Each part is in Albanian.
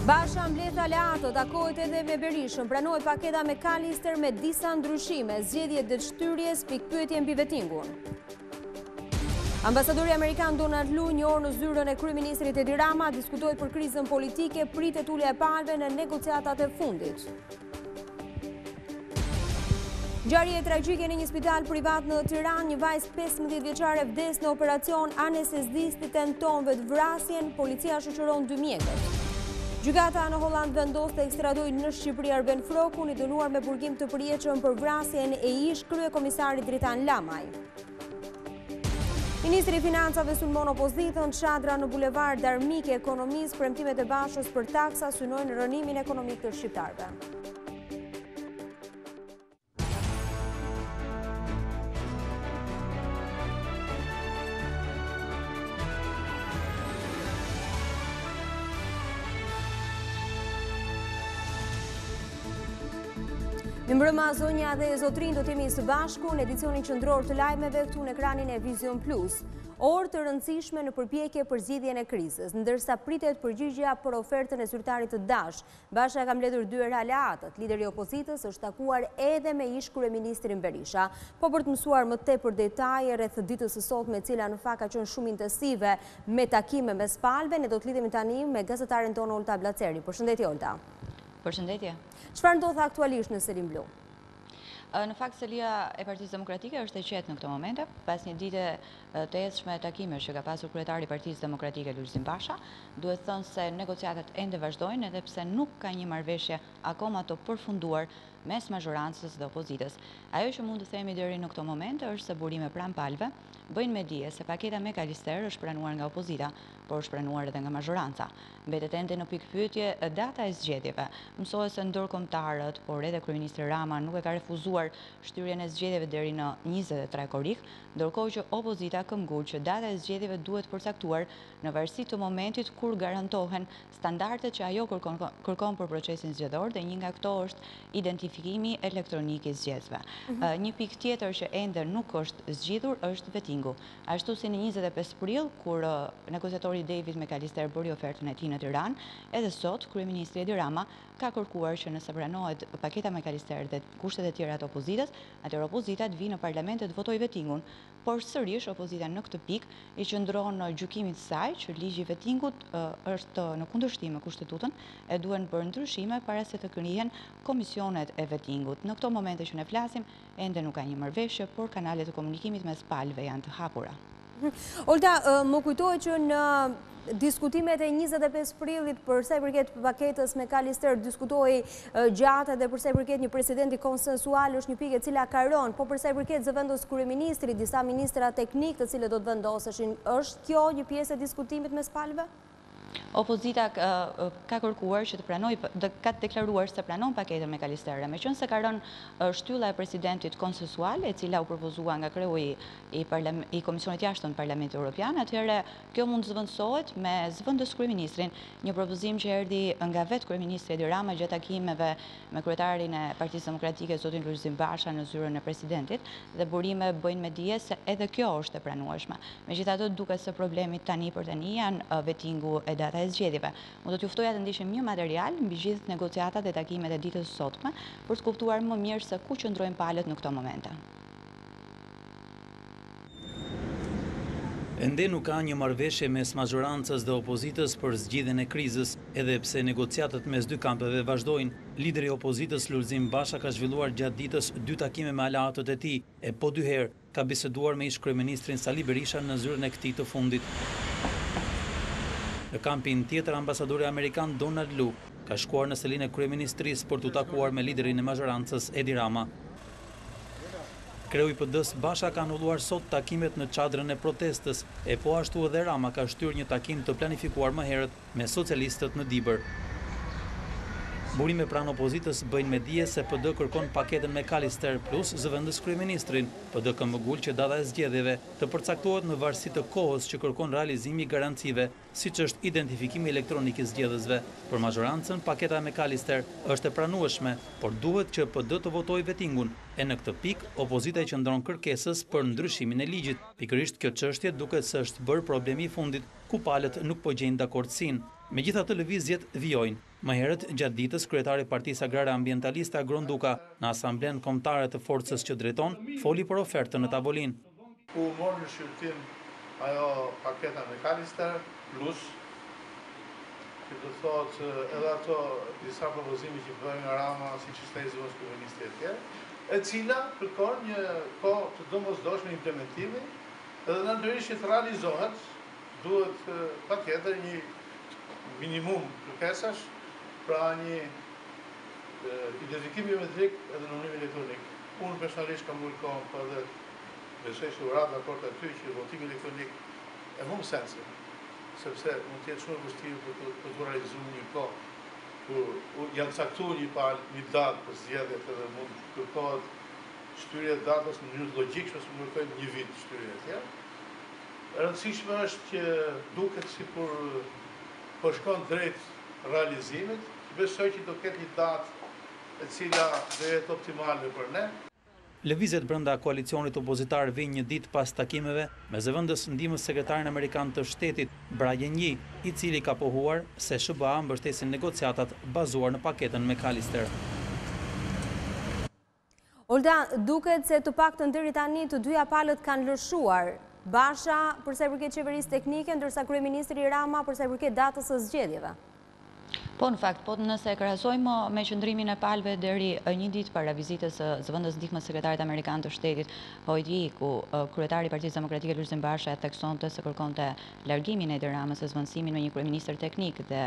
Basha mbledh aleato, takohet edhe me Berishën, pranoi paketa me Kalister me disa ndryshime, zgjedhje dështyrjes, pikpyetje mbi vettingun. Ambasadori Amerikan Donald Lu një orë në zyrën e kryeministrit Edi Rama diskutoi për krizën politike, pritet ulja e palëve në negociatat e fundit. Ngjarje tragjike në një spital privat në Tiranë, një vajzë 15 vjeçare vdes në operacion, anestezistit tenton vetvrasjen, policia shoqëron 2 mjekët. Gjykata në Holland vendos të ekstradojë në Shqipëri Arben Frokun, i dënuar me burgim të përjetshëm për vrasjen e ish kryekomisarit dritan Lajme. Ministri i Financave sulmon opozitën, çadra në bulevard armike ekonomisë, premtimet e Bashës për taksa synojnë rënimin ekonomik të shqiptarëve. Mbrëma zonja dhe zotrin do t'jemi së bashku në edicionin qendror të lajmeve këtu në ekranin e Vizion Plus. Orë të rëndësishme në përpjekje për zgjidhjen e krizës, ndërsa pritet përgjigja për ofertën e zyrtarit të Dash. Basha ka mbledhur 2 aleatët. Lideri i opozitës është takuar edhe me ish kryeministrin Berisha, po për të mësuar më tepër detaje rreth ditës së sotme, e cila në fakt ka qenë shumë intensive me takime mes palëve, ne do të lidhemi tani me gazetaren tonë Olta Blaceri. Përshëndetje Olta. Përshëndetje. Çfarë ndodh aktualisht në Selim Blu? Në fakt, selia e Partisë Demokratike është e qetë në këto momente, pas një dite të eshme takimesh që ka pasur kryetari i Partisë Demokratike Lulzim Basha. Duhet thënë se negociatat ende vazhdojnë, edhe pse nuk ka një marrëveshje akoma të përfunduar mes mazhorancës dhe opozitës. Ajo që mund të themi deri në këto momente është se burime pranë palëve bëjnë me dije se paketa me Kalister është pranuar nga opozita, por është pranuar edhe nga mazhoranca. Mbetet ende në pikpyetje data e zgjedhjeve. Mësohet se ndërkombëtarët, por edhe kryeministri Rama nuk e ka refuzuar shtyrjen e zgjedhjeve deri në 23 korrik, ndërkohë që opozita këmbgul që data e zgjedhjeve duhet përcaktuar në varësi të momentit kur garantohen standardet që ajo kërkon për procesin zgjedhor, dhe një nga këto është identifikimi elektronik i zgjedhjeve. Një pikë tjetër që ende nuk është zgjidhur është vettingu. Ashtu si në 25 prill, kur negociatori David McAllister bëri ofertën e tij në Tiranë, edhe sot kryeministri Edi Rama ka kërkuar që nëse pranohet paketa McAllister dhe kushtet e tjera të opozitës, atëherë opozita të vinë në parlament dhe të votojë vettingun. Por sërish opozita në këtë pikë i qëndron në gjykimin e saj që ligji i vettingut është në kundërshtim me kushtetutën e duhen bërë ndryshime para se të krihen komisionet e vettingut. Në këto momente që ne flasim, ende nuk ka një marrëveshje, por kanalet e komunikimit mes palëve janë të hapura. Olta, më kujtohet që në diskutimet e 25 prillit për sa i përket paketës me Kalister diskutoi gjatë, dhe për sa i përket një presidenti konsensual është një pikë e cila ka rënë, po për sa i përket zëvendos kryeministri, disa ministra teknik të cilët do të vendoseshin, është kjo një pjesë e diskutimit mes palëve? Opozita ka kërkuar që të pranojë, ka deklaruar se pranon paketën me Kalister, meqense ka rënë shtylla e presidentit konsensual, e cila u propozua nga kreu i Komisionit Jashtëm të Parlamentit Evropian, atëherë kjo mund zëvendësohet me zëvendës kryeministrin, një propozim që erdhi nga vetë kryeministri Edi Rama gjatë takimeve me kryetarin e Partisë Demokratike zotin Lulzim Basha në zyrën e presidentit, dhe burime bëjnë me dije se edhe kjo është e pranueshme. Megjithatë, duket se problemi tani për tani janë vettingu e data e zgjedhjeve. Unë do t'ju ftoja të ndiqim një material mbi gjithë negociatat dhe takimet e ditës së sotme për të kuptuar më mirë se ku qëndrojnë palët në këto momente. Ende nuk ka një marrëveshje mes mazhorancës dhe opozitës për zgjidhjen e krizës, edhe pse negociatat mes dy kampeve vazhdojnë. Lideri i opozitës Lulzim Basha ka zhvilluar gjatë ditës 2 takime me aleatët e tij, e po 2 herë ka biseduar me ish kryeministrin Sali Berisha në zyrën e këtij të fundit. Në kampin tjetër, ambasadori Amerikan Donald Lu ka shkuar në selinë e kryeministrisë për t'u takuar me liderin e mazhorancës Edi Rama. Kreu i PD-s Basha ka anulluar sot takimet në çadrën e protestës, e po ashtu edhe Rama ka shtyr një takim të planifikuar më herët me socialistët në Dibër. Burime pranë opozitës bëjnë me dije se PD kërkon paketën me Kalister plus zëvendës kryeministrin. PD këmbëgul që data e zgjedhjeve të përcaktohet në varësi të kohës që kërkon realizimi i garancive, siç është identifikimi elektronik i zgjedhësve. Për mazhorancën, paketa me Kalister është e pranueshme, por duhet që PD të votojë vettingun. E në këtë pikë, opozita i qëndron kërkesës për ndryshimin e ligjit. Pikërisht kjo çështje duket se është bërë problemi i fundit, ku palët nuk po gjejnë dakordsinë. Megjithatë lëvizjet vijojnë. Më herët, gjatë ditës, kryetari i Partisë Agrare Ambientaliste Agronduka në Asamblen Kombëtare të Forcës që drejton, foli për ofertën në tavolinë. Ku morë në shqyrtim ajo paketa McAllister plus, që do thotë edhe ato disa propozimi që bëjnë nga Rama, si që shtë e zëvës komunisti e tjerë, e cila kërkon një kohë të domosdoshme implementimi, edhe natërisht që të realizohet, duhet patjetër një minimum kërkesash, pra një identifikim biometrik edhe numërim elektronik. Unë personalisht kam bërë kohën, për edhe besoj që urat dhe akord aty që votimi elektronik e humbë sensin, sepse mund tjetë shumë vështirë për të realizu një kohë, kur janë caktuar një datë për zgjedhjet edhe mund kërkohet shtyrja e datës në mënyrë logjikshme, se mund kërkojnë një vit shtyrja e tjerë. E rëndësishme është që duket sikur po shkon drejt realizimit, besoj që do ketë një datë e cila do jetë optimale për ne. Lëvizjet brenda koalicionit opozitar vijnë një ditë pas takimeve me zëvendës ndihmës sekretarin amerikan të shtetit, Brian Yi, i cili ka pohuar se SBA mbështesin negociatat bazuar në paketën McAllister. Olda, duket se të paktën deri tani të dyja palët kanë lëshuar. Basha përsa i përket qeverisë teknike, ndërsa kryeministri Rama përsa i përket datës së zgjedhjeve. Po, në fakt, po nëse krahasojmë me qëndrimin e palëve deri një ditë para vizitës së zëvendës ndihmës sekretarit amerikan të shtetit, Yi, ku kryetari i Partisë Demokratike Lulzim Basha e theksonte se kërkonte largimin e Edi Ramës e zvendësimin me një kryeministër teknik dhe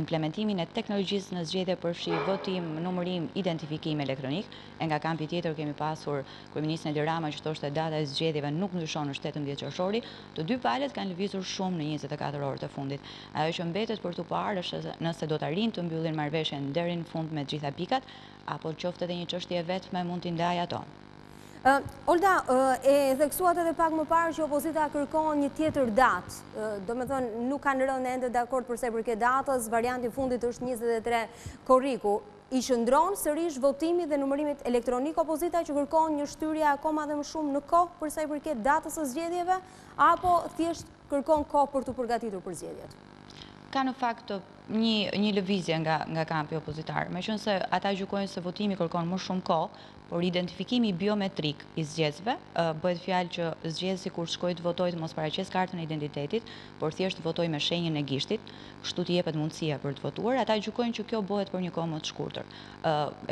implementimin e teknologjisë në zgjedhje përfshi votim, numërim, identifikim elektronik. E nga kampi tjetër kemi pasur kryeministin Edi Rama që thoshte data e zgjedhjeve nuk ndryshon në 18 qershori. Të dy palët kanë lëvizur shumë në 24 orët e fundit. Ajo që mbetet për tu parë është nëse do të arrijnë të mbyllin marrëveshjen deri në fund me të gjitha pikat, apo qoftë edhe një çështje vetme mund t'i ndajë ato. Olda, e theksuat edhe pak më parë që opozita kërkon një tjetër datë. Do me thonë, nuk kanë rënë ende dakord përsa i përket datës, varianti fundit është 23 korriku. I qëndron sërish votimi dhe numërimit elektronik opozita që kërkon një shtyrje akoma dhe më shumë në kohë përsa i përket datës së zgjedhjeve, apo thjesht kërkon kohë për të përgatitur për zgjedhjet? Ka në fakt një lëvizje nga kampi opozitar. Meqense ata gjykojnë se votimi kërkon më shumë kohë, por identifikimi biometrik i zgjedhësve bëhet fjalë që zgjedhësi kur shkojë të votojë të mos paraqes kartën e identitetit, por thjesht votojë me shenjën e gishtit, kështu t'i jepet mundësia për të votuar. Ata gjykojnë që kjo bëhet për një kohë më të shkurtër.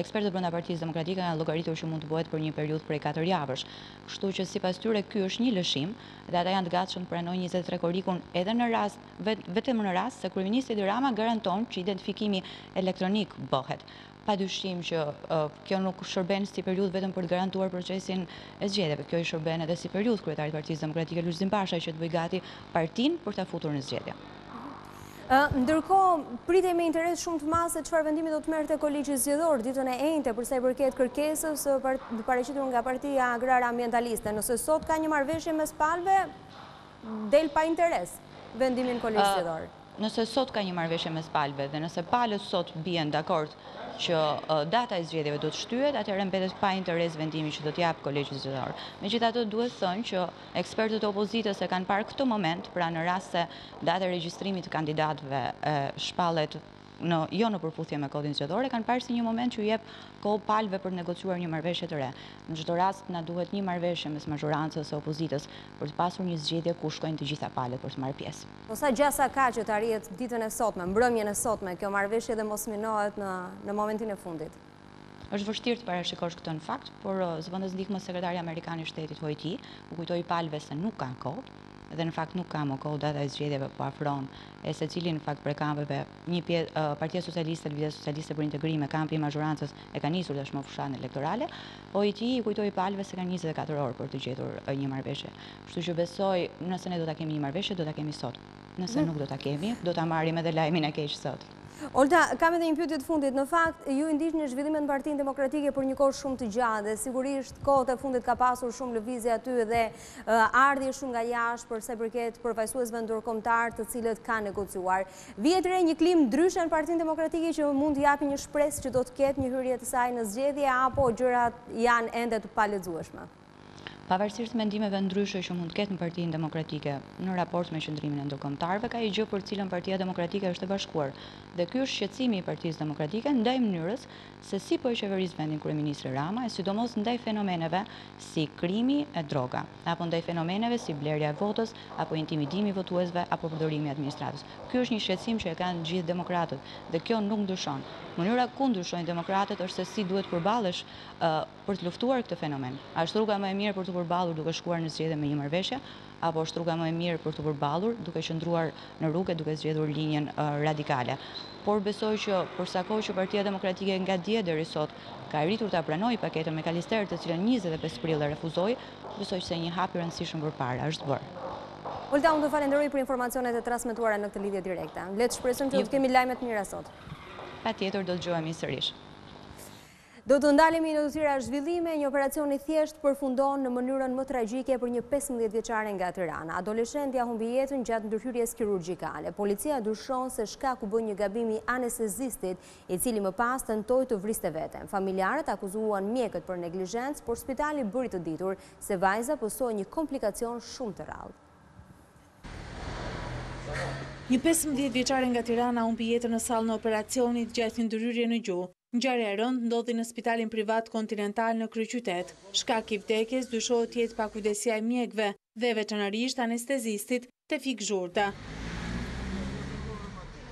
Ekspertët brenda Partisë Demokratike kanë llogaritur që mund të bëhet për një periudhë prej 4 javësh. Kështu që sipas tyre ky është një lëshim dhe ata janë të gatshëm të pranojnë 23 korrikun edhe në rast vetëm në rast se kryeministri Edi Rama garanton që identifikimi elektronik bëhet. Padyshim që kjo nuk shërben si periudhë vetëm për të garantuar procesin e zgjedhjeve, kjo i shërben edhe si periudhë kryetarit Partisë Demokratike Lulzim Basha që të bëjë gati partinë për ta futur në zgjedhje. Ndërkohë, pritej me interes shumë të madh se çfarë vendimi do të merrte Kolegji Zgjedhor ditën e enjte përsa i përket kërkesës së paraqitur nga Partia Agrare Ambientaliste. Nëse sot ka një marrëveshje mes palëve, del pa interes vendimin Kolegj Zgjedhor. Nëse sot ka një marrëveshje mes palëve dhe nëse palët sot bien dakord që data e zgjedhjeve do të shtyhet, atëherë mbetet pa interes vendimi që do t'jap Kolegji Zgjedhor. Megjithatë duhet thënë që ekspertët e opozitës e kanë parë këtë moment, pra në rast se data e regjistrimit të kandidatëve shpallet jo në përputhje me kodin zgjedhor, kanë parë si një moment që jep kohë palëve për të negociuar një marrëveshje të re. Në çdo rast na duhet një marrëveshje mes mazhorancës së opozitës për të pasur një zgjedhje ku shkojnë të gjitha palët për të marrë pjesë. Po sa gjasa ka që të arrihet ditën e sotme, mbrëmjen e sotme, kjo marrëveshje dhe mos minohet në momentin e fundit? Është vështirë të parashikosh këtë në fakt, por zëvendës ndihmës sekretari amerikan i shtetit Yi u kujtoi palëve se nuk kanë kohë, dhe në fakt nuk ka më kohë, data e zgjedhjeve po afron, e secili në fakt prej kampeve, Partia Socialiste, Lëvizja Socialiste për Integrim, kampi i mazhorancës e ka nisur tashmë fushatën elektorale, Yi i kujtoi palëve se kanë 24 orë për të gjetur një marrëveshje. Kështu që besoj, nëse ne do ta kemi një marrëveshje, do ta kemi sot. Nëse nuk do ta kemi, do ta marrim edhe lajmin e keq sot. Olta, kam edhe një pyetje të fundit. Në fakt, ju i ndiqni zhvillimet në Partinë Demokratike për një kohë shumë të gjatë dhe sigurisht kohët e fundit ka pasur shumë lëvizje aty dhe ardhje shumë nga jashtë përsa i përket përfaqësuesve ndërkombëtar të cilët kanë negociuar. Vihet re një klim ndryshe në Partinë Demokratike që mund të japë një shpresë që do të ketë një hyrje të saj në zgjedhje apo gjërat janë ende të palexueshme? Pavarësisht mendimeve ndryshe që mund të ketë në Partinë Demokratike në raport me qëndrimin e ndërkombëtarëve, ka i gjë për cilën Partia Demokratike është e bashkuar. Dhe ky është shqetësimi i Partisë Demokratike ndaj mënyrës se si po e qeveris vendin kryeministri Rama, e sidomos ndaj fenomeneve si krimi e droga, apo ndaj fenomeneve si blerja e votës, apo intimidimi i votuesve, apo përdorimi i administratës. Ky është një shqetësim që e kanë gjithë demokratët dhe kjo nuk ndryshon. Mënyra ku ndryshojnë demokratët është se si duhet përballesh për të luftuar këtë fenomen. A është rruga më e mirë për të përballur duke shkuar në zgjedhje me një marrëveshje, apo është rruga më e mirë për të përballur duke qëndruar në rrugë duke zgjedhur linjën radikale. Por besoj që për sa kohë që Partia Demokratike nga dje deri sot ka arritur ta pranojë paketën me Kalister, të cilën 25 prill e refuzoi, besoj se një hap i rëndësishëm përpara është bërë. Olta, unë të falenderoj për informacionet e transmetuara në këtë lidhje direkte. Le të shpresojmë që të kemi lajme të mira sot. Patjetër do të dëgjohemi sërish. Do të ndalemi në të tjera zhvillime, një operacion i thjesht përfundon në mënyrën më tragjike për një 15 vjeçare nga Tirana. Adoleshentja humbi jetën gjatë ndërhyrjes kirurgjikale. Policia dyshon se shkaku bën një gabim i anestezistit, i cili më pas tentoi të vriste veten. Familjarët akuzuan mjekët për neglizhencë, por spitali bëri të ditur se vajza pësoi një komplikacion shumë të rrallë. Një 15 vjeçare nga Tirana humbi jetën në sallën e operacionit gjatë një ndërhyrje në gjuhë. Ngjarja e rëndë ndodhi në spitalin privat Continental në kryeqytet. Shkak i vdekjes dyshohet të jetë pakujdesia e mjekëve dhe veçanërisht anestezistit Tefik Zhurda.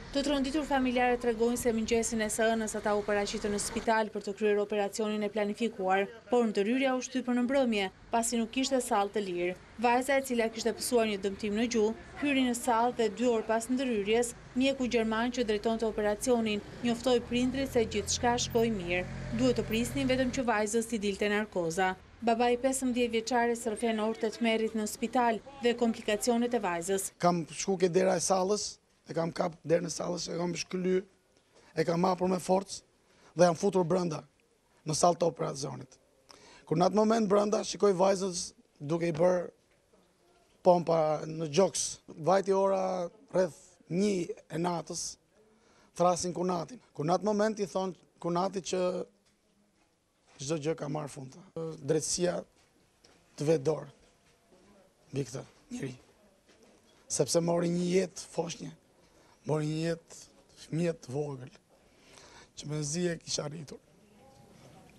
Të tronditur familjarët tregojnë se mëngjesin e së hënës ata u paraqitën në spital për të kryer operacionin e planifikuar, por ndërhyrja u shtypën në mbrëmje, pasi nuk kishte sallë të lirë. Vajza, e cila kishte pësuar një dëmtim në gjuhë, hyri në sallë dhe 2 orë pas ndërhyrjes, mjeku gjerman që drejtonte operacionin njoftoi prindrit se gjithçka shkoi mirë. Duhet të prisnin vetëm që vajzës t'i dilte narkoza. Babai 15 vjeçares rrëfen orë 18 në spital dhe komplikacionet e vajzës. Kam shku ke dera e sallës, e kam kap derën e sallës, e kam shkëly, e kam hapur me forcë dhe jam futur brenda në sallë të operacionit. Kur në atë moment brenda shikoj vajzës duke i bërë pompa në gjoks. Vajti ora rreth 1 e natës, thrasin kunatin. Kur në atë moment i thonë kunatit që çdo gjë ka marrë fund. Drejtësia të vet dorë mbi këtë njeri. Sepse mori një jetë foshnje. Mori një jetë fëmijët vogël, që me zi e kisha rritur.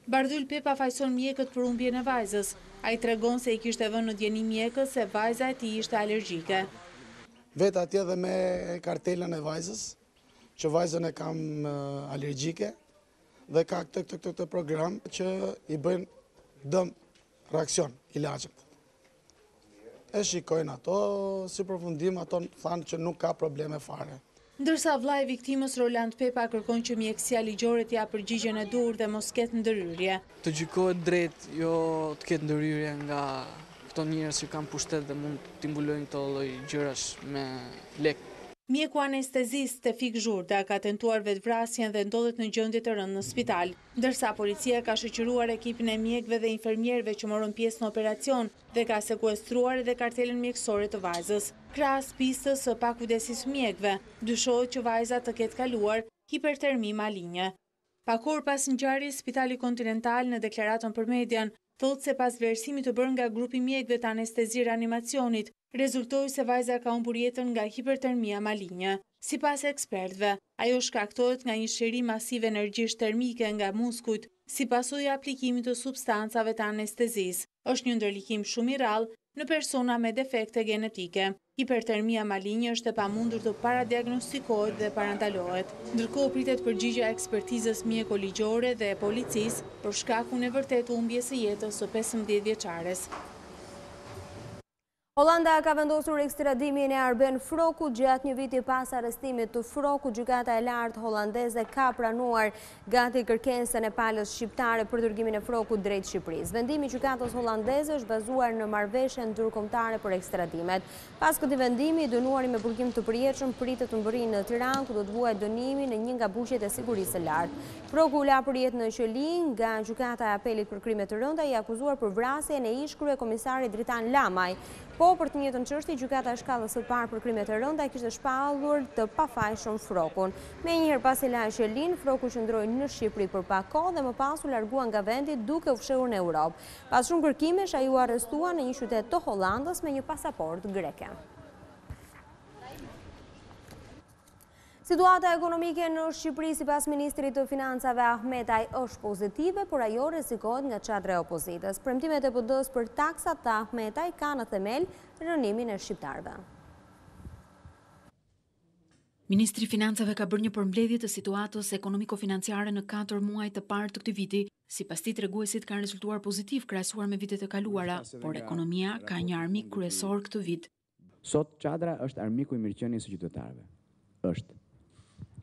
Bardhyl Pepa fajson mjekët për humbjen e vajzës. Ai tregon se i kishte vënë në djeni mjekës se vajza e tij ishte alergjike. Vetë atje dhe me kartelën e vajzës, që vajzën e kam alergjike, dhe ka këtë program që i bëjnë dëm reakcion ilaçet. E shikojnë ato, si përfundim ato thanë që nuk ka probleme fare. Ndërsa vllai i viktimës Roland Pepa kërkon që mjekësia ligjore t'ia përgjigjen e dur dhe mos ketë ndërhyrje. Të gjykohet drejt, jo të ketë ndërhyrje nga këto njerëz që kanë pushtet dhe mund t'i mbulojnë këto lloj gjërash me lek. Mjeku anestezist Tefik Zhurda ka tentuar vetvrasjen dhe ndodhet në gjendje të rëndë në spital, ndërsa policia ka shoqëruar ekipin e mjekëve dhe infermierëve që morën pjesë në operacion dhe ka sekuestruar edhe kartelën mjekësore të vajzës. Krahas pistës së pakujdesisë mjekëve, dyshohet që vajza të ketë kaluar hipertermi malinje. Pak orë pas ngjarjes, Spitali Continental në deklaratën për median thotë se pas vlerësimit të bërë nga grupi mjekëve të anestezi reanimacionit, rezultoi se vajza ka humbur jetën nga hipertermia malinje. Sipas ekspertëve, ajo shkaktohet nga një shërim masiv energjish termike nga muskujt, si pasojë e aplikimit të substancave të anestezisë. Është një ndërlikim shumë i rrallë në persona me defekte genetike. Hipertermia malinje është e pamundur të paradiagnostikohet dhe parandalohet. Ndërkohë pritet përgjigjja e ekspertizës mjeko-ligjore dhe e policisë për shkakun e vërtetë humbjes së jetës së 15 vjeçares. Holanda ka vendosur ekstradimin e Arben Frokut gjatë një viti pas arrestimit të Frokut. Gjykata e lartë holandeze ka pranuar gati kërkesën e palës shqiptare për dërgimin e Frokut drejt Shqipërisë. Vendimi i gjykatës holandeze është bazuar në marrëveshjen ndërkombëtare për ekstradimet. Pas këtij vendimi, i dënuari me burgim të përjetshëm pritet të mbërrinë në Tiranë, ku do të vuajë dënimin në një nga buqjet e sigurisë së lartë. Froku u la përjetë në qeli nga gjykata e apelit për krime të rënda, i akuzuar për vrasjen e ish kryekomisarit Dritan Lamaj. Po, për të njëjtën çështje, gjykata e shkallës së parë për krimet e rënda kishte shpallur të pafajshëm Frokun. Menjëherë pasi lajë lind, Froku qëndroi në Shqipëri për pak kohë dhe më pas u largua nga vendi duke u fshehur në Europë. Pas shumë kërkimesh, ai u arrestua në një qytet të Hollandës me një pasaportë greke. Situata ekonomike në Shqipëri sipas ministrit të financave Ahmetaj është pozitive, por ajo rrezikohet nga çadra e opozitës. Premtimet e PD-s për taksat të Ahmetaj kanë në themel rënimin e shqiptarëve. Ministri i Financave ka bërë një përmbledhje të situatës ekonomiko-financiare në 4 muaj të parë të këtij viti. Sipas tij, treguesit kanë rezultuar pozitiv krahasuar me vitet e kaluara, por ekonomia ka një armik kryesor këtë vit. Sot çadra është armiku i mirëqenies së qytetarëve. Është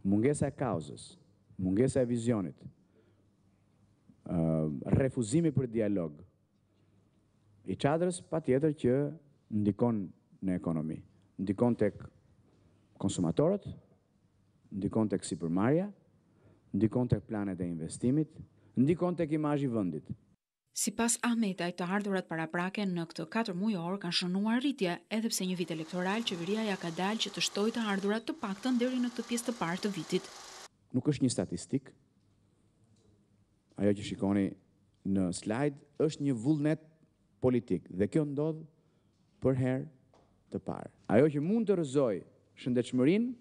mungesa e kauzës, mungesa e vizionit, refuzimi për dialog. I çadrës patjetër që ndikon në ekonomi, ndikon tek konsumatorët, ndikon tek sipërmarrja, ndikon tek planet e investimit, ndikon tek imazhi i vendit. Sipas Ahmetaj, të ardhurat paraprake në këtë 4 mujor kanë shënuar rritje, edhe pse një vit elektoral qeveria ja ka dalë që të shtojë të ardhurat të paktën deri në këtë pjesë të parë të vitit. Nuk është një statistik. Ajo që shikoni në slide është një vullnet politik dhe kjo ndodh për herë të parë. Ajo që mund të rrëzojë shëndetshmërinë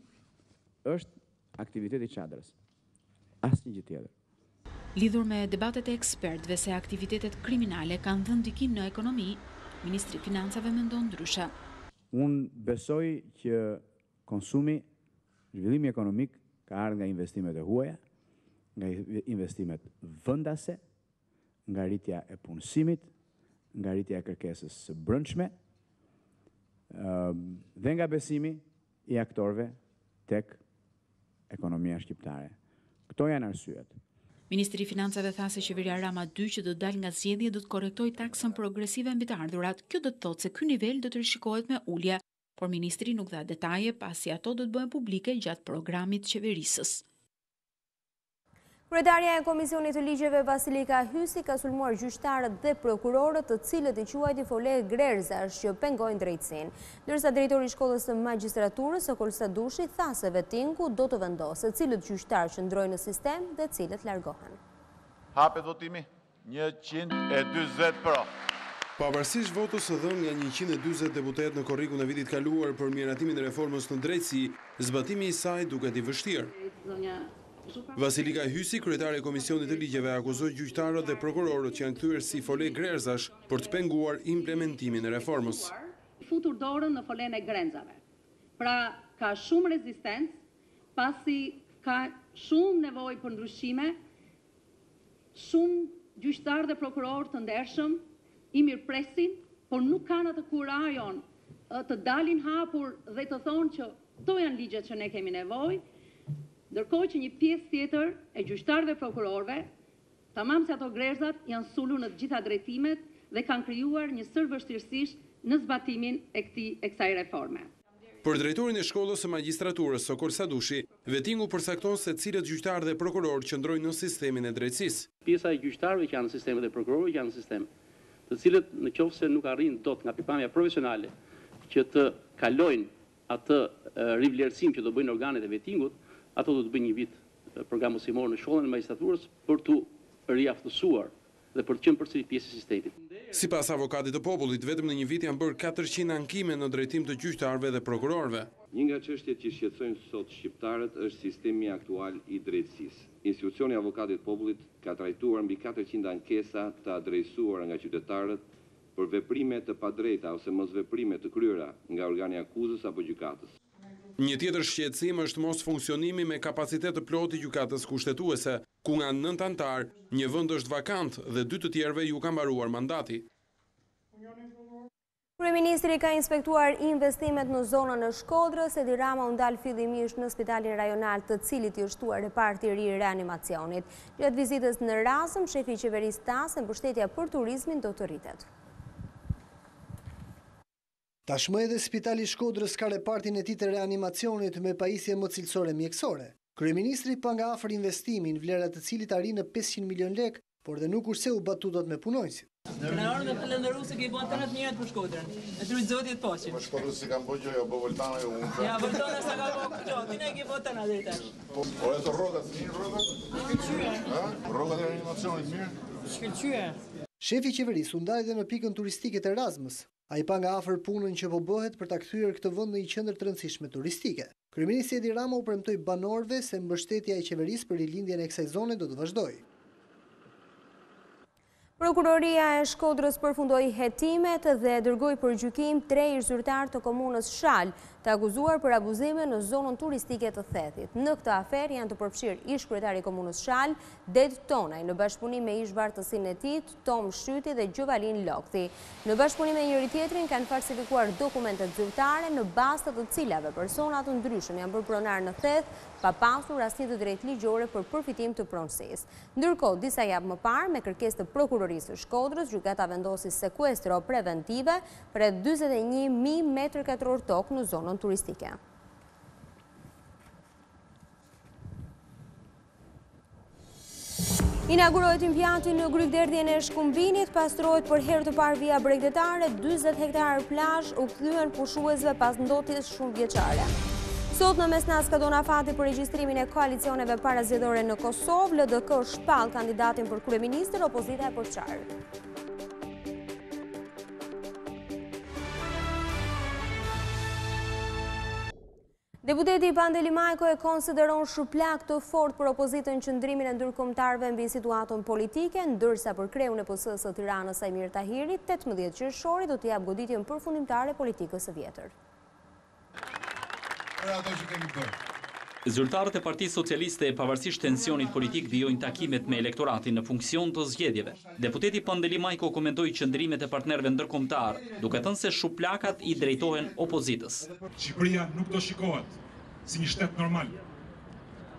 është aktiviteti i çadrës. Asnjë gjë tjetër. Lidhur me debatet e ekspertëve se aktivitetet kriminale kanë dhënë ndikim në ekonomi, Ministri i Financave mendon ndryshe. Unë besoj që konsumi, zhvillimi ekonomik ka ardhur nga investimet e huaja, nga investimet vendase, nga rritja e punësimit, nga rritja e kërkesës së brendshme, dhe nga besimi i aktorëve tek ekonomia shqiptare. Këto janë arsyet. Ministri i Financave tha se qeveria Rama 2 që do të dalë nga zgjedhje do të korrektoj taksën progresive mbi të ardhurat. Kjo do të thotë se ky nivel do të rishikohet me ulje, por ministri nuk dha detaje pasi ato do të bëhen publike gjatë programit qeverisës. Kryetarja e Komisionit të Ligjeve Vasilika Hysi ka sulmuar gjyqtarët dhe prokurorët të cilët i quajti fole grerzash që pengojnë drejtësinë. Ndërsa drejtori i shkollës së magjistraturës Sokol Sadushi tha se vettingu do të vendosë cilët gjyqtarë qëndrojnë në sistem dhe cilët largohen. Hapet votimi 140 pro. Pavarësisht votës së dhënë nga 140 deputet në korrikun e vitit kaluar për miratimin e reformës në drejtësi, zbatimi i saj duket i vështirë. Vasilika Hysi, kryetare e Komisionit të Ligjeve, akuzoi gjyqtarët dhe prokurorët që janë kthyer si fole grerzash për të penguar implementimin e reformës. Futur dorën në folen e grenzave. Pra, ka shumë rezistencë, pasi ka shumë nevojë për ndryshime, shumë gjyqtarë dhe prokurorë të ndershëm i mirëpresin, por nuk kanë atë kurajon të dalin hapur dhe të thonë që to janë ligjet që ne kemi nevojë. Ndërkohë që një pjesë tjetër e gjyqtarëve prokurorëve, tamam se ato grerzat janë sulur në të gjitha drejtimet dhe kanë krijuar një sër vështirësish në zbatimin e kësaj reforme. Për drejtorin e shkollës së magjistraturës Sokol Sadushi, vettingu përcakton se cilët gjyqtarë dhe prokurorë qëndrojnë në sistemin e drejtësisë. Pjesa e gjyqtarëve që janë në sistemin e prokurorëve janë në sistem, të cilët në qoftë se nuk arrin dot nga pikpamja profesionale që të kalojnë atë rivlerësim që do bëjnë organet e vettingut, ato do të bëjnë një vit program usimor në shkollën e magjistraturës për të riaftësuar dhe për të qenë përsëri pjesë e sistemit. Sipas avokatit të popullit, vetëm në një vit janë bërë 400 ankime në drejtim të gjyqtarëve dhe prokurorëve. Një nga çështjet që shqetësojnë sot shqiptarët është sistemi aktual i drejtësisë. Institucioni i avokatit të popullit ka trajtuar mbi 400 ankesa të adresuara nga qytetarët për veprime të padrejta ose mosveprime të kryera nga organi akuzës apo gjykatës. Një tjetër shqetësim është mos funksionimi me kapacitet të plotë i gjykatës kushtetuese, ku nga 9 antar, një vend është vakant dhe 2 të tjerëve ju ka mbaruar mandati. Kryeministri ka inspektuar investimet në zonën e Shkodrës, Edi Rama u ndal fillimisht në spitalin rajonal të cilit i është shtuar reparti i ri i reanimacionit. Gjatë vizitës në Razëm, shefi i qeverisë TAS e mbështetja për turizmin do të rritet. Tashmë edhe Spitali Shkodrës ka repartin e tij të reanimacionit me pajisje më cilësore mjekësore. Kryeministri pa nga afër investimin, vlera të cilit arrin në 500 milion lekë, por dhe nuk urseu batutat me punojnësit. Krenarin e falenderu se ke bën të në të njërët për Shkodrën. E të rujtë zotit poqim. Për Shkodrën si kam bëgjo, jo bë Voltana, jo unë. Ja, Voltana sa ka bë këgjo, ti ne ke bën të në drejta. O e të rrogat, mirë rrogat? Shkëllqyë. Rrogat e reanimacionit, mirë? Shkëllqyë. Shefi qeverisë u ndaj dhe në pikën turistike të Erasmës. Ai pa nga afër punën që po bëhet për ta kthyer këtë vend në një qendër të rëndësishme turistike. Kryeministri Edi Rama u premtoi banorëve se mbështetja e qeverisë për rilindjen e kësaj zone do të vazhdojë. Prokuroria e Shkodrës përfundoi hetimet dhe dërgoi për gjykim 3 ish zyrtar të komunës Shal, të akuzuar për abuzime në zonën turistike të Thethit. Në këtë aferë janë të përfshirë ish kryetari i komunës Shal, Det Tonaj, në bashkëpunim me ish vartësinë e tij, Tom Shyti dhe Gjovalin Lokthi. Në bashkëpunim me njëri tjetrin kanë falsifikuar dokumentet zyrtare në bazë të cilave persona të ndryshëm janë bërë pronar në Theth, pa pasur asnjë të drejtë ligjore për përfitim të pronësisë. Ndërkohë, disa javë më parë, me kërkesë të prokurorisë së Shkodrës, gjykata vendosi sekuestro preventive për 41.000 m2 tokë në zonën turistike. Inaugurohet impianti në Grykderdhjen e Shkumbinit, pastrohet për herë të parë vija bregdetare, 40 hektarë plazh u kthyen pushuesve pas ndotjes shumë vjeçare. Sot në mesnas ka dhënë afati për regjistrimin e koalicioneve parazgjedhore në Kosovë, LDK shpall kandidatin për kryeministër, opozita e përçarë. Deputeti Pandeli Majko e konsideron shuplak të fortë për opozitën qëndrimin e ndërkombëtarëve mbi situatën politike, ndërsa për kreun e PS-së së Tiranës Sajmir Tahiri, 18 qershori do t'i jap goditjen përfundimtare politikës së vjetër. Zyrtarët e Partisë Socialiste, pavarësisht tensionit politik, vijojnë takimet me elektoratin në funksion të zgjedhjeve. Deputeti Pandeli Majko komentoi qëndrimet e partnerëve ndërkombëtar, duke thënë se shuplakat i drejtohen opozitës. Shqipëria nuk do shikohet si një shtet normal,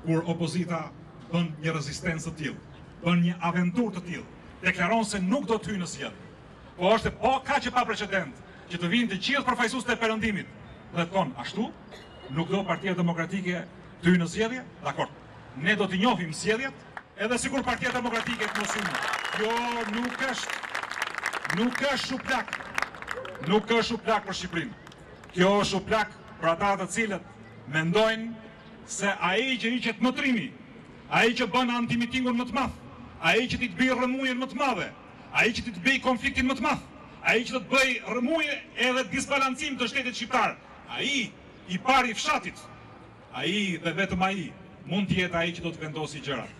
kur opozita bën një rezistencë të tillë, bën një aventurë të tillë, deklaron se nuk do të hyjë në zgjedhje. Po është kaq e pa precedent që të vinë të gjithë përfaqësuesit e perëndimit dhe thonë ashtu, nuk do Partia Demokratike të hyjë në zgjedhje, dakor. Ne do t'i njohim zgjedhjet, edhe sikur Partia Demokratike të mos hyjë. Jo, nuk është shuplak. Nuk është shuplak për Shqipërinë. Kjo është shuplak për ata të cilët mendojnë se ai që hiqet motrimi, ai që bën antimitingun më të madh, ai që ti të bëj rrëmujën më të madhe, ai që ti të bëj konfliktin më të madh, ai që të bëj rrëmujë edhe disbalancim të shtetit shqiptar, ai i pari fshatit, ai dhe vetëm ai mund të jetë ai që do të vendosi gjërat.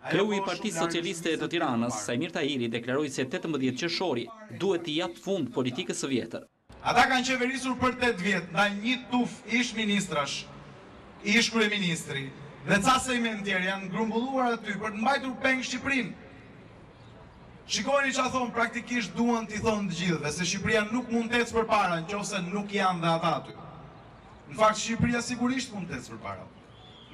Kreu i Partisë Socialiste të Tiranës, Sajmir Tahiri, deklaroi se 18 qershori duhet t'i jap fund politikës së vjetër. Ata kanë qeverisur për 8 vjet, ndaj një tuf ish ministrash, ish kryeministri, dhe ca sejmen tjerë janë grumbulluar aty për të mbajtur peng Shqipërinë. Shikojeni çfarë thon, praktikisht duan t'i thonë të gjithëve se Shqipëria nuk mund të ecë përpara nëse nuk janë dhe ata aty. Në fakt Shqipëria sigurisht mund të ecë përpara.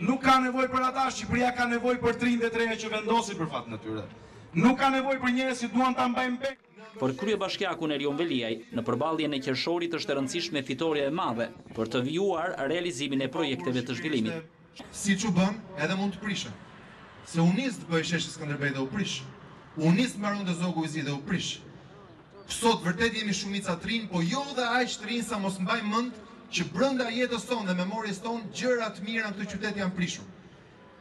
Nuk ka nevojë për ata, Shqipëria ka nevojë për 33 që vendosin për fat natyre. Nuk ka nevojë për njerëz që duan ta mbajnë peng. Për kryebashkiakun Erion Veliaj, në përballjen e qershorit është e rëndësishme fitoria e madhe për të vijuar realizimin e projekteve të zhvillimit. Siç u bën, edhe mund të prishën. Se u nis të bëj sheshi Skënderbej dhe u prish. U nis mbaron të zogu Vizi dhe u prish. Sot vërtet jemi shumica të rinj, po jo dhe aq të rinj sa mos mbajmë mend që brenda jetës tonë dhe memorjes tonë gjëra të mira në këtë qytet janë prishur.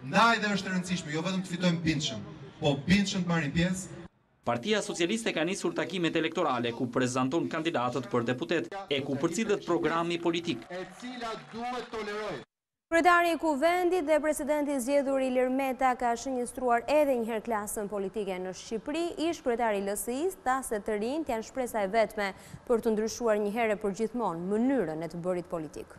Ndaj dhe është e rëndësishme, jo vetëm të fitojmë bindshëm, po bindshëm të marrin pjesë. Partia Socialiste ka nisur takimet elektorale ku prezanton kandidatët për deputet e ku përcillet programi politik. E cila duhet tolerojë. Kryetari i Kuvendit dhe presidenti zgjedhur Ilir Meta ka shënjestruar edhe një herë klasën politike në Shqipëri. Ish kryetari i LSI-s tha se të rinjt janë shpresa e vetme për të ndryshuar një herë për gjithmonë mënyrën e të bërit politik.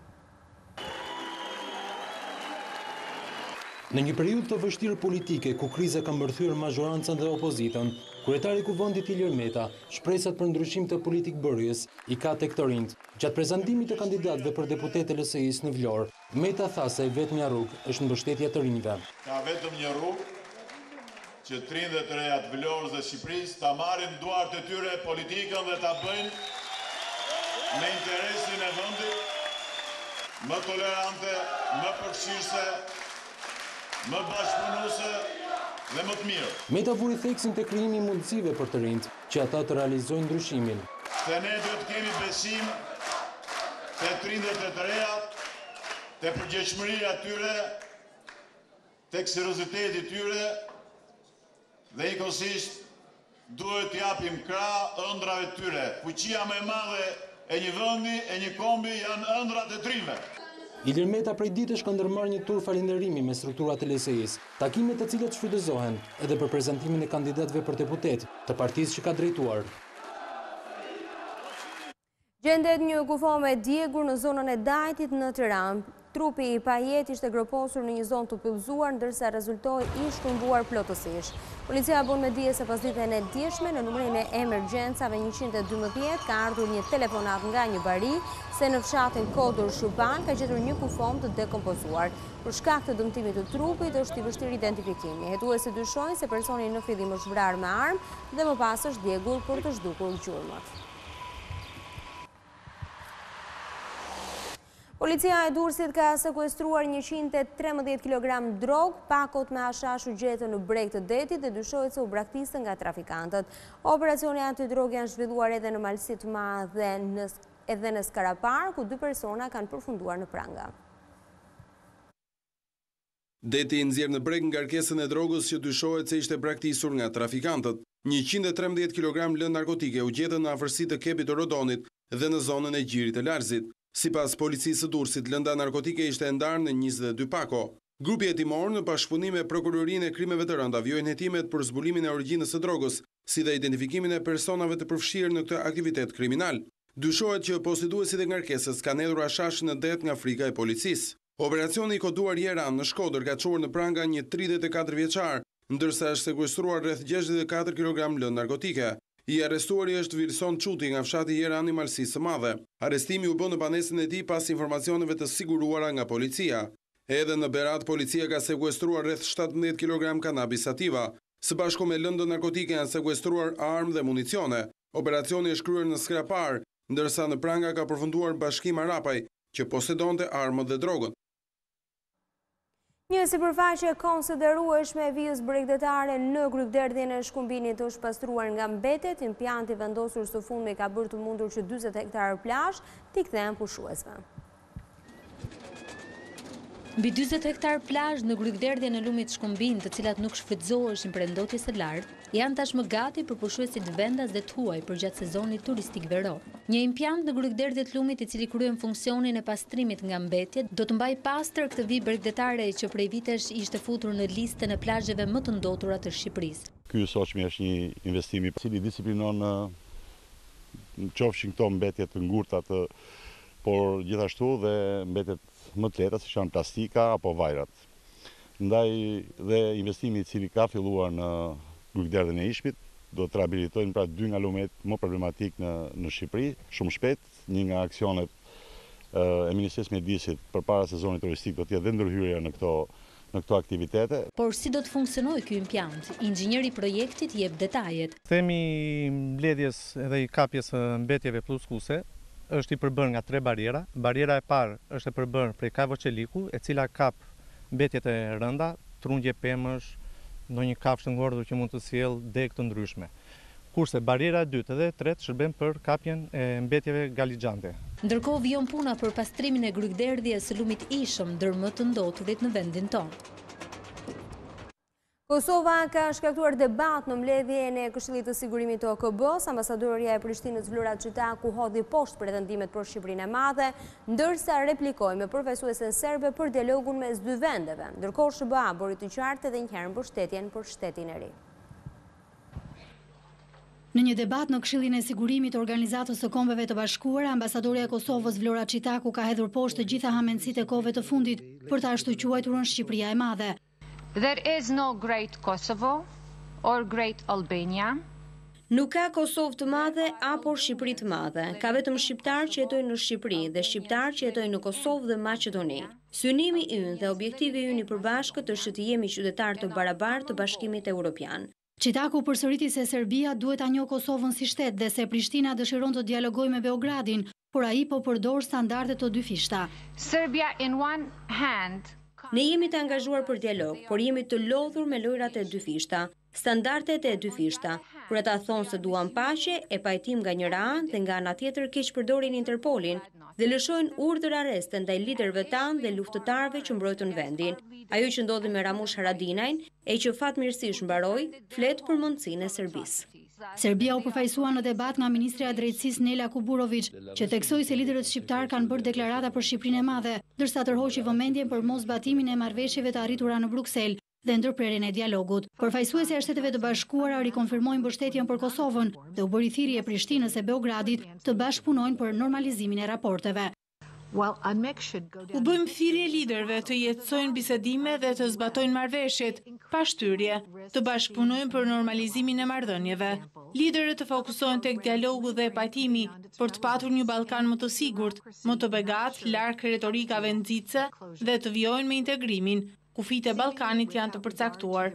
Në një periudhë të vështirë politike, ku kriza ka mbërthyer mazhorancën dhe opozitën, kryetari i Kuvendit Ilir Meta, shpresat për ndryshim të politikbërjes i ka tek të rinjt. Gjatë prezantimit të kandidatëve për deputet e LSI-s në Vlorë, Meta tha se vetmja rrugë është mbështetja të rinjve. Ka vetëm një rrugë që të rinjtë dhe të reja të Vlorës dhe Shqipërisë ta marrin duart e tyre politikën dhe ta bëjnë me interesin e vendit më tolerante, më përfshirëse më bashkëpunuese dhe më të mirë. Meta vuri theksin të krijimi i mundësive për të rinjt që ata të realizojnë ndryshimin. Se ne duhet kemi besim te trindet e të reja, te përgjegjësiria e tyre, tek serioziteti i tyre dhe njëkohësisht duhet t'japim krah ëndrave të tyre. Fuqia më e madhe e një vendi, e një kombi janë ëndrat e trinjve. Ilir Meta prej ditësh ka ndërmarrë një tur falënderimi me strukturat e LSI-s, takime të cilat shfrytëzohen edhe për prezantimin e kandidatëve për deputet të partisë që ka drejtuar. Gjendet një kufo me djegur në zonën e Dajtit në Tiranë. Trupi i pajet ishte groposur në një zonë të pyllëzuar, ndërsa rezultoi i shkëmbuar plotësisht. Policia bon me dije se pas ditën e djeshme në numrin e emergjencave 112 ka ardhur një telefonat nga një bari se në fshatin Kodër Shuban ka gjetur një kufom të dekompozuar. Për shkak të dëmtimit të trupit është i vështirë identifikimi. Hetuesi dyshojnë se personi në fillim është vrarë me armë dhe më pas është djegur për të zhdukur gjurmët. Policia e Durrësit ka sekuestruar 113 kg drog, pakot me hashash u gjetën në breg të detit dhe dyshohet se u braktisën nga trafikantët. Operacioni antidrog janë zhvilluar edhe në Malësi të Madhe edhe në Skarapar, ku 2 persona kanë përfunduar në pranga. Deti i nxjerr në breg ngarkesën e drogës që dyshohet se ishte braktisur nga trafikantët. 113 kg lëndë narkotike u gjetën në afërsi të kepit të Rodonit dhe në zonën e Gjirit të Larzit. Sipas policisë së Durrësit, lënda narkotike ishte ndarë në 22 pako. Grupi hetimor në bashkëpunim me prokurorinë e krimeve të rënda vjojnë hetimet për zbulimin e origjinës së drogës, si dhe identifikimin e personave të përfshirë në këtë aktivitet kriminal. Dyshohet që posituesit e ngarkesës kanë hedhur hashash në det nga frika e policisë. Operacioni i koduar Jeran në Shkodër ka çuar në pranga një 34 vjeçar, ndërsa është sekuestruar rreth 64 kg lëndë narkotike. I arrestuari është Vilson Quti nga fshati Jeran i Malësisë së Madhe. Arrestimi u bë në banesën e tij pas informacioneve të siguruara nga policia. Edhe në Berat, policia ka sekuestruar rreth 17 kg kanabis sativa. Së bashku me lëndë narkotike janë sekuestruar armë dhe municione. Operacioni është kryer në Skrapar, ndërsa në pranga ka përfunduar Bashkim Arapaj, që posedonte armët dhe drogën. Një sipërfaqe konsiderueshme e vijës bregdetare në krybderdhjen e shkumbinit është pastruar nga mbetet. Impianti vendosur së fundmi ka bërë të mundur që 40 hektarë plazh t'i kthehen pushuesve. Mbi 40 hektar plazh në krybderdhjen e lumit Shkumbin, të cilat nuk shfrytëzoheshin për ndotjes së lartë, janë tashmë gati për pushuesit vendas dhe të huaj përgjatë sezonit turistik veror. Një impiant në krybderdhje të lumit i cili kryen funksionin e pastrimit nga mbetjet, do të mbajë pastër këtë vijë bregdetare që prej vitesh ishte futur në listën e plazheve më të ndotura të Shqipërisë. Ky soçmi është një investim i cili disiplinon qofshin këto mbetje të ngurta por gjithashtu dhe mbetjet më të lehta, siç janë plastika apo vajrat. Ndaj dhe investimi i cili ka filluar në krybderdhjen e Ishpit do të rehabilitojnë pra 2 nga lumet më problematik në Shqipëri, shumë shpejt. Një nga aksionet e Ministrisë Mjedisit përpara sezonit turistik do të jetë dhe ndërhyrja në këto aktivitete. Por si do të funksionojë ky impiant? Inxhinieri i projektit jep detajet. Themi mbledhjes edhe i kapjes së mbetjeve pluskuese është i përbërë nga 3 bariera. Bariera e parë është e përbërë prej kavoçeliku, e cila kap mbetjet e rënda, trungje pemësh, ndonjë kafshë të ngordhur që mund të sjellë degë të ndryshme. Kurse bariera e dytë dhe e tretë shërben për kapjen e mbetjeve galixhante. Ndërkohë vijon puna për pastrimin e krybderdhjes së lumit Ishëm, ndër më të ndoturit në vendin tonë. Kosova ka shkaktuar debat në mbledhjen e Këshillit të Sigurimit të OKB-s. Ambasadorja e Prishtinës Vlora Çitaku hodhi poshtë pretendimet për Shqipërinë e Madhe, ndërsa replikoi me përfaqësuesen serbe për dialogun mes 2 vendeve. Ndërkohë SBA bori të qartë edhe një herë mbështetjen për Shtetin e Ri. Në një debat në Këshillin e Sigurimit të Organizatës së Kombeve të Bashkuara, ambasadorja e Kosovës Vlora Çitaku ka hedhur poshtë të gjitha hamenësitë e kohëve të fundit për ta ashtu quajturën Shqipëria e Madhe. There is no great Kosovo or great Albania. Nuk ka Kosovë të madhe apo Shqipëri të madhe. Ka vetëm shqiptarë që jetojnë në Shqipëri dhe shqiptarë që jetojnë në Kosovë dhe Maqedoni. Synimi ynë dhe objektivi ynë i përbashkët është të jemi qytetarë të barabartë të Bashkimit Evropian. Çitaku përsëriti se Serbia duhet ta njohë Kosovën si shtet dhe se Prishtina dëshiron të dialogojë me Beogradin, por ai po përdor standarde të dyfishta. Serbia in one hand. Ne jemi të angazhuar për dialog, por jemi të lodhur me lojrat e dyfishta, standardet e dyfishta. Kur ata thonë se duan paqe e pajtim nga njëra anë dhe nga ana tjetër keq përdorin Interpolin dhe lëshojnë urdhër arreste ndaj liderëve tanë dhe luftëtarëve që mbrojtën vendin. Ajo që ndodhi me Ramush Haradinajn e që fatmirësisht mbaroi, flet për mundësinë e Serbisë. Serbia u përfaqësua në debat nga Ministrja e Drejtësisë Nela Kuburović, që theksoi se liderët shqiptar kanë bërë deklarata për Shqipërinë e Madhe, ndërsa tërhoqi vëmendjen për mosbatimin e marrëveshjeve të arritura në Bruksel dhe ndërprerjen e dialogut. Përfaqësuesja e Shteteve të Bashkuara rikonfirmoi mbështetjen për Kosovën dhe u bëri thirrje e Prishtinës e Beogradit të bashkëpunojnë për normalizimin e raporteve. U bëjmë thirrje liderëve të jetësojnë bisedime dhe të zbatojnë marrëveshjet, pa shtyrje, të bashkëpunojnë për normalizimin e marrëdhënieve. Liderët të fokusohen tek dialogu dhe pajtimi për të patur një Ballkan më të sigurt, më të begat, larg retorikave nxitse dhe të vijojnë me integrimin. Kufijtë e Ballkanit janë të përcaktuar.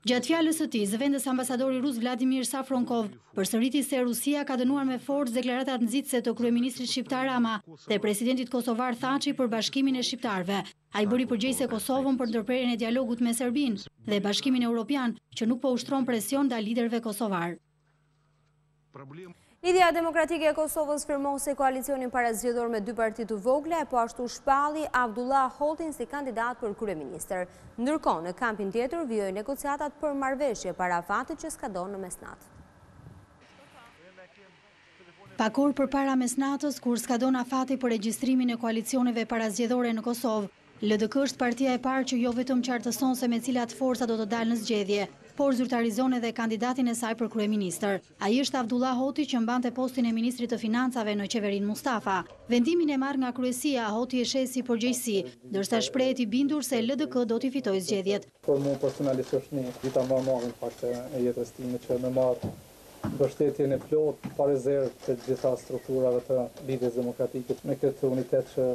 Gjatë fjalës së tij, zëvendës ambasadori rus Vladimir Safronkov përsëriti se Rusia ka dënuar me forcë deklaratat nxitse të kryeministrit shqiptar Rama dhe presidentit kosovar Thaçi për bashkimin e shqiptarëve. Ai bëri përgjegjëse Kosovën për ndërprerjen e dialogut me Serbinë dhe Bashkimin Evropian, që nuk po ushtron presion ndaj liderëve kosovar. Lidhja Demokratike e Kosovës firmose koalicionin parazgjedhor me dy parti të vogla e po ashtu shpalli Abdullah Hotin si kandidat për kryeministër. Ndërkohë, në kampin tjetër vijojnë negociatat për marrëveshje para fatit që skadon në mesnatë. Pak orë përpara mesnatës, kur skadon afati për regjistrimin e koalicioneve parazgjedhore në Kosovë, LDK është partia e parë që jo vetëm qartëson se me cilat forca do të dalë në zgjedhje, por zyrtarizon edhe kandidatin e saj për kryeministër. Ai është Abdullah Hoti, që mbante postin e ministrit të financave në qeverinë Mustafa. Vendimin e marrë nga kryesia, Hoti e sheh si përgjegjësi, ndërsa shprehet i bindur se LDK do t'i fitojë zgjedhjet. Por mua personalisht është një vita më e madhe në fakt e jetës time që më marr mbështetjen e plotë pa rezervë të gjitha strukturave të Lidhjes Demokratike, me këtë unitet që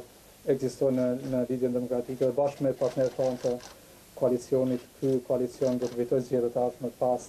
ekziston në Lidhjen Demokratike dhe bashkë me partnerët tonë të koalicionit. Ky koalicion do të fitojë zgjedhjet ardhshme pas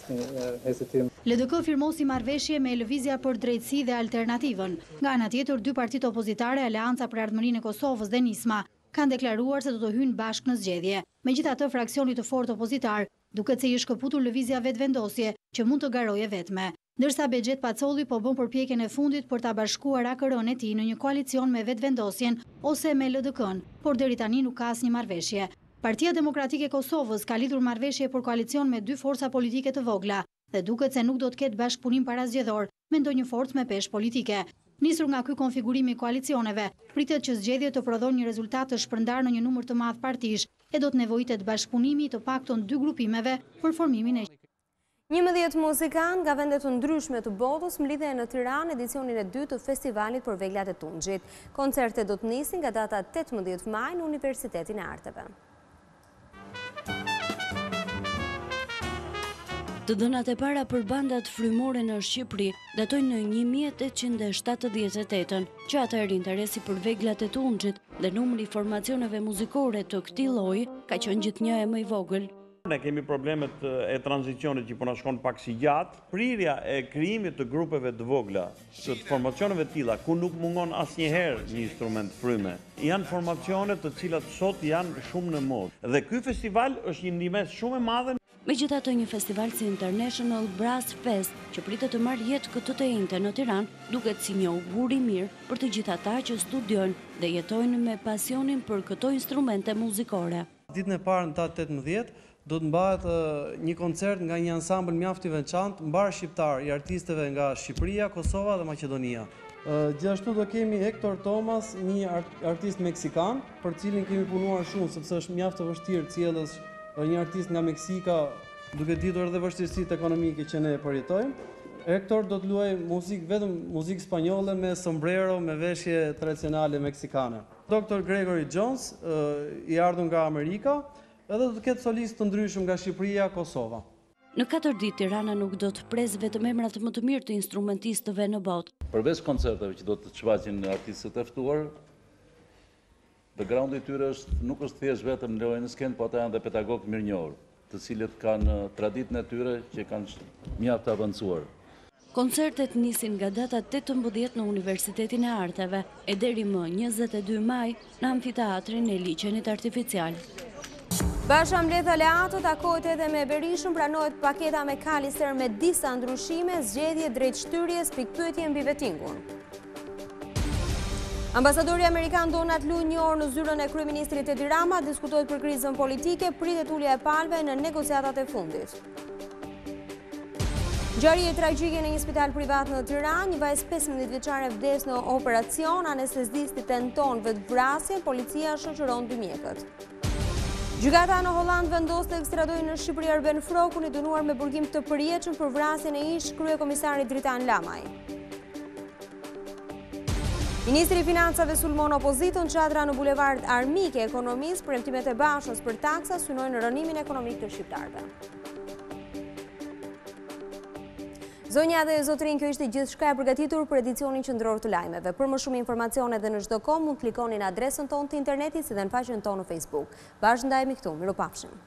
një hezitim. LDK firmosi marrëveshje me Lëvizja për Drejtësi dhe Alternativën. Nga ana tjetër, dy partitë opozitare, Aleanca për Ardhmërinë e Kosovës dhe Nisma, kanë deklaruar se do të hyjnë bashkë në zgjedhje. Megjithatë, fraksioni të fortë opozitar duket se i është shkëputur lëvizja vetvendosje që mund të garojë vetme. Ndërsa Bexhet Pacolli po bën përpjekjen e fundit për ta bashkuar AKR-n e tij në një koalicion me vetvendosjen ose me LDK-n, por deri tani nuk ka asnjë marrëveshje. Partia Demokratike e Kosovës ka lidhur marrëveshje për koalicion me dy forca politike të vogla dhe duket se nuk do të ketë bashkëpunim parazgjedhor me ndonjë forcë me peshë politike. Nisur nga ky konfigurim i koalicioneve, pritet që zgjedhjet të prodhojnë një rezultat të shpërndarë në një numër të madh partish e do të nevojitet bashkëpunimi të paktën dy grupimeve për formimin e 11 muzikan nga vendet të ndryshme të botës mlidhen në Tiranë edicionin e 2 të festivalit për veglat e Tunxhit. Koncertet do të nisin nga data 18 maj në Universitetin e Arteve. Të dhënat e para për bandat frymore në Shqipëri datojnë në 1878, që atëherë interesi për veglat e Tunxhit dhe numri i formacioneve muzikore të këtij lloji ka qenë gjithnjë e më i vogël. Ne kemi problemet e tranzicionit që po na shkon pak si gjatë, prirja e krijimit të grupeve të vogla, të formacioneve të tilla ku nuk mungon asnjëherë një instrument fryme. Janë formacione të cilat sot janë shumë në modë. Dhe ky festival është një ndihmë shumë e madhe. Megjithatë, një festival si International Brass Fest, që pritet të marrë jetë këtë të njëjtën në Tiranë, duket si një augur i mirë për të gjithë ata që studiojnë dhe jetojnë me pasionin për këto instrumente muzikore. Ditën e parë në datë 18 do të mbahet një koncert nga një ansambël mjaft i veçantë, mbar shqiptar, i artistëve nga Shqipëria, Kosova dhe Maqedonia. Gjithashtu do kemi Hector Thomas, një artist meksikan, për cilin kemi punuar shumë sepse është mjaft të vështirë cilës një artist nga Meksika, duke ditur edhe vështirësitë ekonomike që ne përjetojmë. Hector do të luajë muzikë, vetëm muzikë spanjolle me sombrero, me veshje tradicionale meksikane. Dr. Gregory Jones, i ardhur nga Amerika, edhe do të ketë solistë të ndryshëm nga Shqipëria, Kosova. Në 4 ditë Tirana nuk do të presë vetëm emrat më të mirë të instrumentistëve në botë. Përveç koncerteve që do të shfaqin artistët e ftuar, backgroundi i tyre nuk është thjesht vetëm lojë në skenë, po ata janë dhe pedagogë mirënjohur, të cilët kanë traditën e tyre që kanë mjaft të avancuar. Koncertet nisin nga data 18 në Universitetin e Arteve e deri më 22 maj në amfiteatrin e liçenit artificial. Basha mbledh aleatët, takohet edhe me Berishën, pranohet paketa me Kalister me disa ndryshime, zgjedhje drejt shtyrjes, pikpyetje mbi vettingun. Ambasadori Amerikan Donald Lu një orë në zyrën e kryeministrit Edi Rama, diskutohet për krizën politike, pritet ulja e palëve në negociatat e fundit. Ngjarje tragjike në një spital privat në Tiranë, një vajzë 15 vjeçare vdes në operacion, anestezisti tenton vetvrasje, policia shoqëron dy mjekët. Gjykata në Holland vendos të ekstradojë në Shqipëri Arben Frokun, i dënuar me burgim të përjetshëm për vrasjen e ish kryekomisarit Dritan Lamaj. Ministri i Financave sulmon opozitën, çadra në bulevard Armike, ekonomistë, premtimet e Bashës për taksa synojnë rënimin ekonomik të shqiptarëve. Zonja dhe zotrin, kjo ishte gjithçka e përgatitur për edicionin qendror të lajmeve. Për më shumë informacione dhe në çdo kohë mund të klikoni në adresën tonë të internetit si dhe në faqen tonë në Facebook. Bashkë ndajemi këtu, mirupafshim.